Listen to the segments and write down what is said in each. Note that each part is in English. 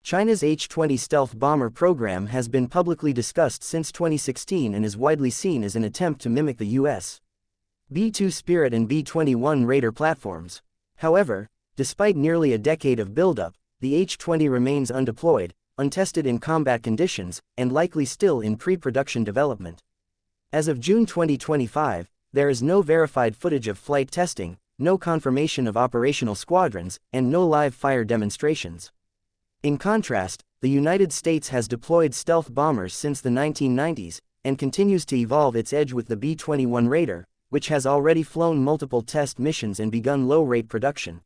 China's H-20 stealth bomber program has been publicly discussed since 2016 and is widely seen as an attempt to mimic the U.S. B-2 Spirit and B-21 Raider platforms. However, despite nearly a decade of buildup, the H-20 remains undeployed, untested in combat conditions, and likely still in pre-production development. As of June 2025, there is no verified footage of flight testing, no confirmation of operational squadrons, and no live fire demonstrations. In contrast, the United States has deployed stealth bombers since the 1990s, and continues to evolve its edge with the B-21 Raider, which has already flown multiple test missions and begun low-rate production.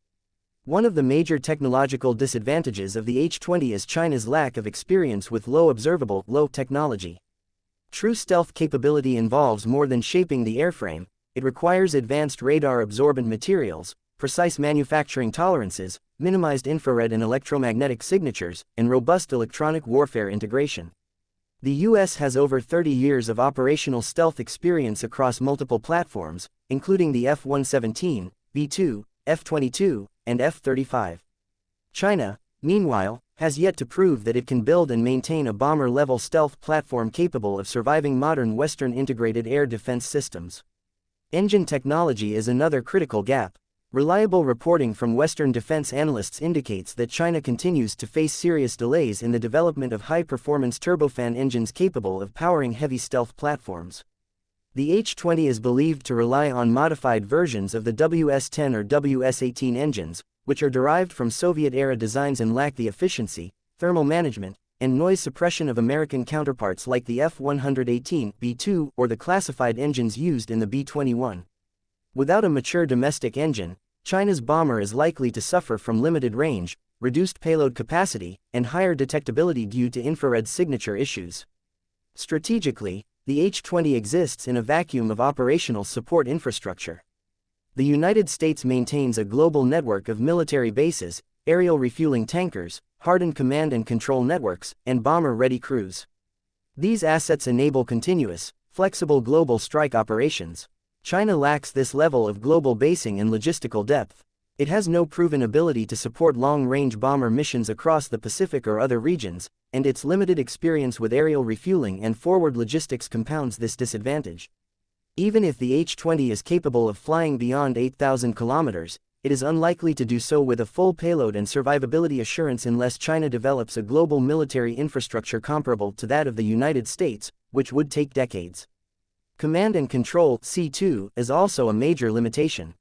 One of the major technological disadvantages of the H-20 is China's lack of experience with low technology. True stealth capability involves more than shaping the airframe. It requires advanced radar-absorbent materials, precise manufacturing tolerances, minimized infrared and electromagnetic signatures, and robust electronic warfare integration. The U.S. has over 30 years of operational stealth experience across multiple platforms, including the F-117, B-2, F-22, and F-35. China, meanwhile, has yet to prove that it can build and maintain a bomber-level stealth platform capable of surviving modern Western integrated air defense systems. Engine technology is another critical gap. Reliable reporting from Western defense analysts indicates that China continues to face serious delays in the development of high-performance turbofan engines capable of powering heavy stealth platforms. The H-20 is believed to rely on modified versions of the WS-10 or WS-18 engines, which are derived from Soviet-era designs and lack the efficiency, thermal management, and noise suppression of American counterparts like the F-118, B-2, or the classified engines used in the B-21. Without a mature domestic engine, China's bomber is likely to suffer from limited range, reduced payload capacity, and higher detectability due to infrared signature issues. Strategically, the H-20 exists in a vacuum of operational support infrastructure. The United States maintains a global network of military bases, aerial refueling tankers, hardened command and control networks, and bomber-ready crews. These assets enable continuous, flexible global strike operations. China lacks this level of global basing and logistical depth. It has no proven ability to support long-range bomber missions across the Pacific or other regions, and its limited experience with aerial refueling and forward logistics compounds this disadvantage. Even if the H-20 is capable of flying beyond 8,000 kilometers, it is unlikely to do so with a full payload and survivability assurance unless China develops a global military infrastructure comparable to that of the United States, which would take decades. Command and control (C2) is also a major limitation.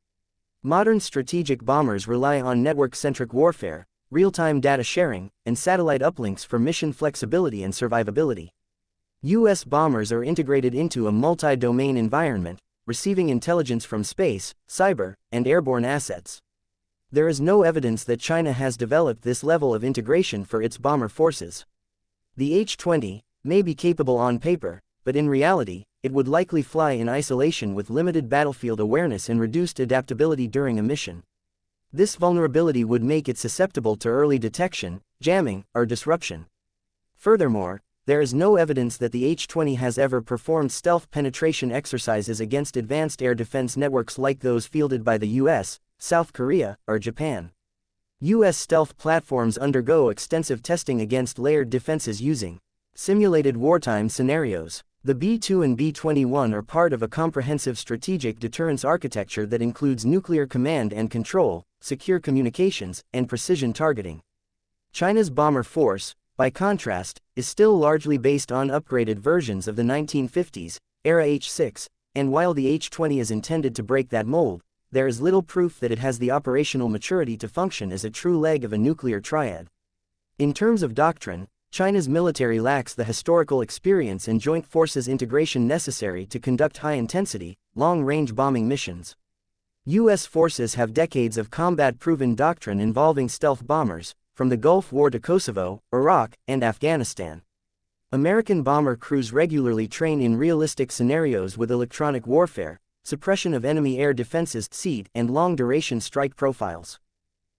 Modern strategic bombers rely on network-centric warfare, real-time data sharing, and satellite uplinks for mission flexibility and survivability. U.S. bombers are integrated into a multi-domain environment, receiving intelligence from space, cyber, and airborne assets. There is no evidence that China has developed this level of integration for its bomber forces. The H-20 may be capable on paper, but in reality, it would likely fly in isolation with limited battlefield awareness and reduced adaptability during a mission. This vulnerability would make it susceptible to early detection, jamming, or disruption. Furthermore, there is no evidence that the H-20 has ever performed stealth penetration exercises against advanced air defense networks like those fielded by the US, South Korea, or Japan. U.S. stealth platforms undergo extensive testing against layered defenses using simulated wartime scenarios. The B-2 and B-21 are part of a comprehensive strategic deterrence architecture that includes nuclear command and control, secure communications, and precision targeting. China's bomber force, by contrast, is still largely based on upgraded versions of the 1950s era H-6, and while the H-20 is intended to break that mold, there is little proof that it has the operational maturity to function as a true leg of a nuclear triad. In terms of doctrine, China's military lacks the historical experience and joint forces integration necessary to conduct high-intensity, long-range bombing missions. U.S. forces have decades of combat-proven doctrine involving stealth bombers, from the Gulf War to Kosovo, Iraq, and Afghanistan. American bomber crews regularly train in realistic scenarios with electronic warfare, suppression of enemy air defenses (SEAD), and long-duration strike profiles.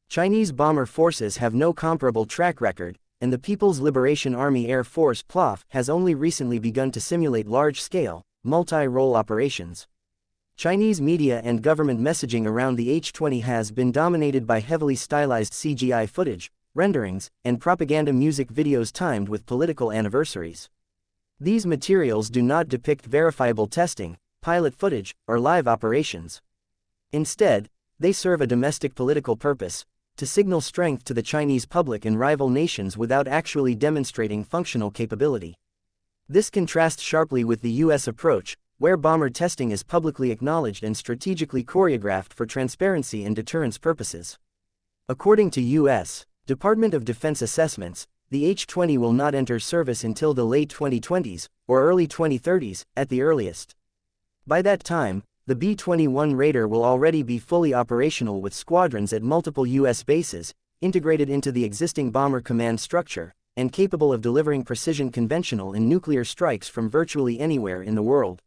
Chinese bomber forces have no comparable track record, and the People's Liberation Army Air Force (PLAF) has only recently begun to simulate large-scale, multi-role operations. Chinese media and government messaging around the H-20 has been dominated by heavily stylized CGI footage, renderings, and propaganda music videos timed with political anniversaries. These materials do not depict verifiable testing, pilot footage, or live operations. Instead, they serve a domestic political purpose, to signal strength to the Chinese public in rival nations without actually demonstrating functional capability. This contrasts sharply with the U.S. approach, where bomber testing is publicly acknowledged and strategically choreographed for transparency and deterrence purposes. According to U.S. Department of Defense assessments, the H-20 will not enter service until the late 2020s, or early 2030s, at the earliest. By that time, the B-21 Raider will already be fully operational with squadrons at multiple U.S. bases, integrated into the existing bomber command structure, and capable of delivering precision conventional and nuclear strikes from virtually anywhere in the world.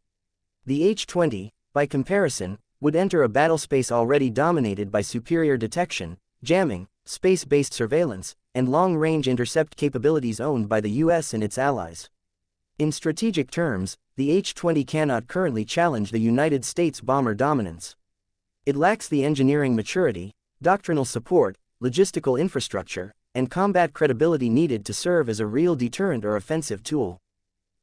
The H-20, by comparison, would enter a battlespace already dominated by superior detection, jamming, space-based surveillance, and long-range intercept capabilities owned by the U.S. and its allies. In strategic terms, the H-20 cannot currently challenge the United States bomber dominance. It lacks the engineering maturity, doctrinal support, logistical infrastructure, and combat credibility needed to serve as a real deterrent or offensive tool.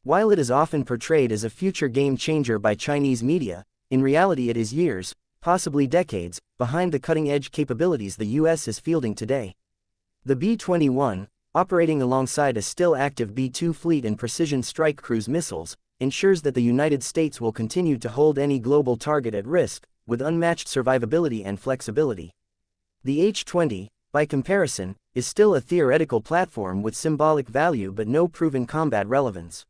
While it is often portrayed as a future game-changer by Chinese media, in reality it is years, possibly decades, behind the cutting-edge capabilities the U.S. is fielding today. The B-21, operating alongside a still-active B-2 fleet and precision strike cruise missiles, ensures that the United States will continue to hold any global target at risk, with unmatched survivability and flexibility. The H-20, by comparison, is still a theoretical platform with symbolic value but no proven combat relevance.